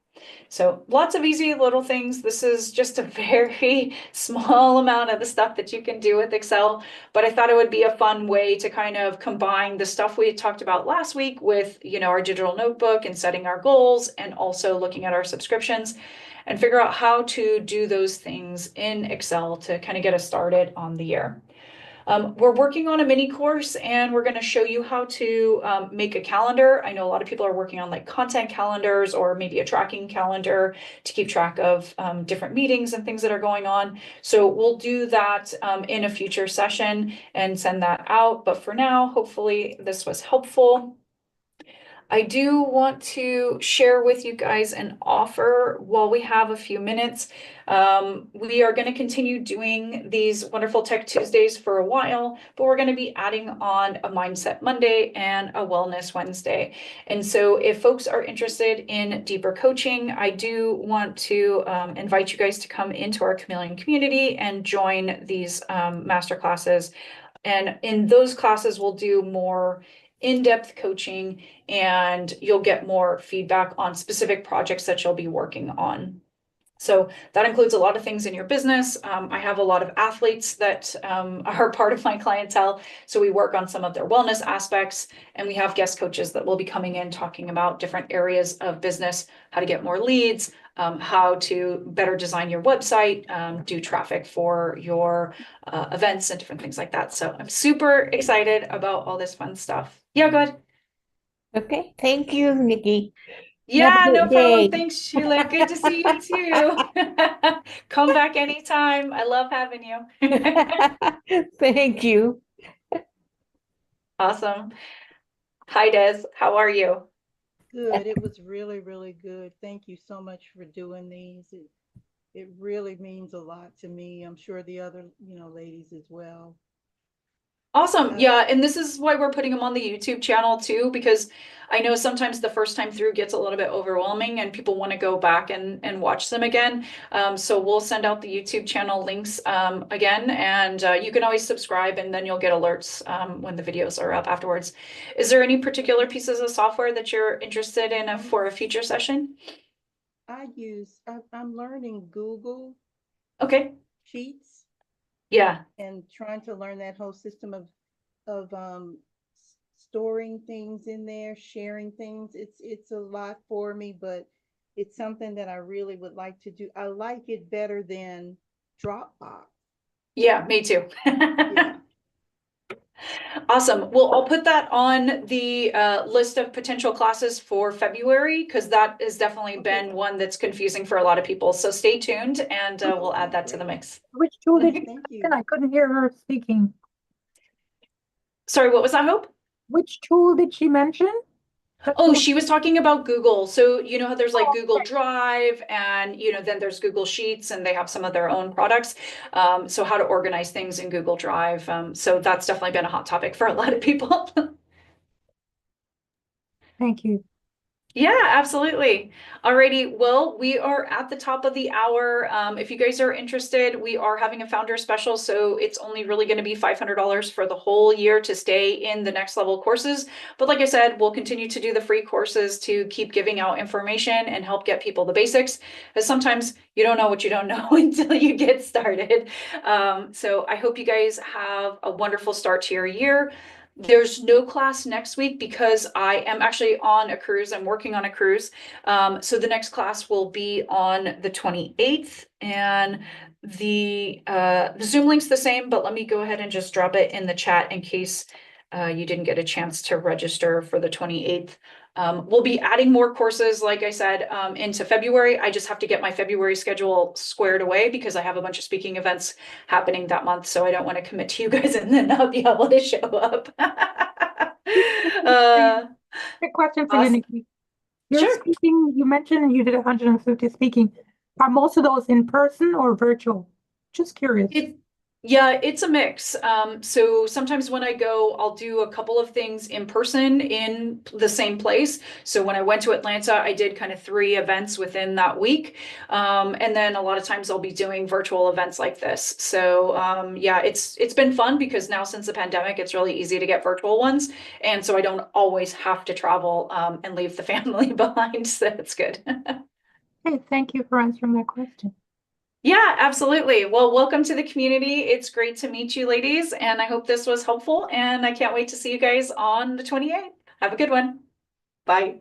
So lots of easy little things. This is just a very small amount of the stuff that you can do with Excel, but I thought it would be a fun way to kind of combine the stuff we talked about last week with, our digital notebook and setting our goals, and also looking at our subscriptions and figure out how to do those things in Excel to kind of get us started on the year. We're working on a mini course and we're going to show you how to make a calendar. I know a lot of people are working on like content calendars or maybe a tracking calendar to keep track of different meetings and things that are going on. So we'll do that in a future session and send that out. But for now, hopefully this was helpful. I do want to share with you guys an offer while we have a few minutes. We are going to continue doing these Wonderful Tech Tuesdays for a while, but we're going to be adding on a Mindset Monday and a Wellness Wednesday. And so if folks are interested in deeper coaching, I do want to invite you guys to come into our Chameleon community and join these master classes. And in those classes, we'll do more in-depth coaching and you'll get more feedback on specific projects that you'll be working on. So that includes a lot of things in your business. I have a lot of athletes that are part of my clientele. So we work on some of their wellness aspects, and we have guest coaches that will be coming in talking about different areas of business, how to get more leads, how to better design your website, do traffic for your events and different things like that. So I'm super excited about all this fun stuff. Yeah, go ahead. Okay, thank you, Nikki. Yeah, Have a no good problem. day. Thanks, Sheila. Good to see you too. Come back anytime. I love having you. Thank you. Awesome. Hi, Des. How are you? Good. It was really, really good. Thank you so much for doing these. It really means a lot to me. I'm sure the other, ladies as well. Awesome. Yeah, and this is why we're putting them on the YouTube channel too, because I know sometimes the first time through gets a little bit overwhelming and people want to go back and watch them again. So we'll send out the YouTube channel links again, and you can always subscribe and then you'll get alerts when the videos are up afterwards. Is there any particular pieces of software that you're interested in for a future session? I'm learning Google Okay. Sheets Yeah. and trying to learn that whole system of storing things in there, sharing things. It's a lot for me, but it's something that I really would like to do. I like it better than Dropbox. Yeah, me too. Yeah. Awesome. Well, I'll put that on the list of potential classes for February because that has definitely been one that's confusing for a lot of people. So stay tuned and we'll add that to the mix. Which tool did she Thank you. mention? I couldn't hear her speaking. Sorry, what was that, Hope? Which tool did she mention? Oh, she was talking about Google. So, you know how there's like Oh, Google okay. Drive and, you know, then there's Google Sheets and they have some of their own products. So how to organize things in Google Drive. So that's definitely been a hot topic for a lot of people. Thank you. Yeah, absolutely. Alrighty, well, we are at the top of the hour. If you guys are interested, we are having a founder special, so it's only really going to be $500 for the whole year to stay in the next level courses. But like I said, we'll continue to do the free courses to keep giving out information and help get people the basics, because sometimes you don't know what you don't know until you get started. So I hope you guys have a wonderful start to your year. There's no class next week because I am actually on a cruise. I'm working on a cruise. So the next class will be on the 28th, and the Zoom link's the same, but let me go ahead and just drop it in the chat in case you didn't get a chance to register for the 28th. We'll be adding more courses, like I said, into February. I just have to get my February schedule squared away because I have a bunch of speaking events happening that month. So I don't want to commit to you guys and then not be able to show up. Quick question for you, awesome. Nikki. You're Sure. speaking, you mentioned you did 150 speaking. Are most of those in person or virtual? Just curious. Yeah, it's a mix. So sometimes when I go, I'll do a couple of things in person in the same place. So when I went to Atlanta, I did kind of 3 events within that week. And then a lot of times I'll be doing virtual events like this. So yeah, it's been fun because now since the pandemic, it's really easy to get virtual ones. And so I don't always have to travel and leave the family behind. So it's good. Hey, thank you for answering that question. Yeah, absolutely. Well, welcome to the community. It's great to meet you, ladies, and I hope this was helpful, and I can't wait to see you guys on the 28th. Have a good one. Bye.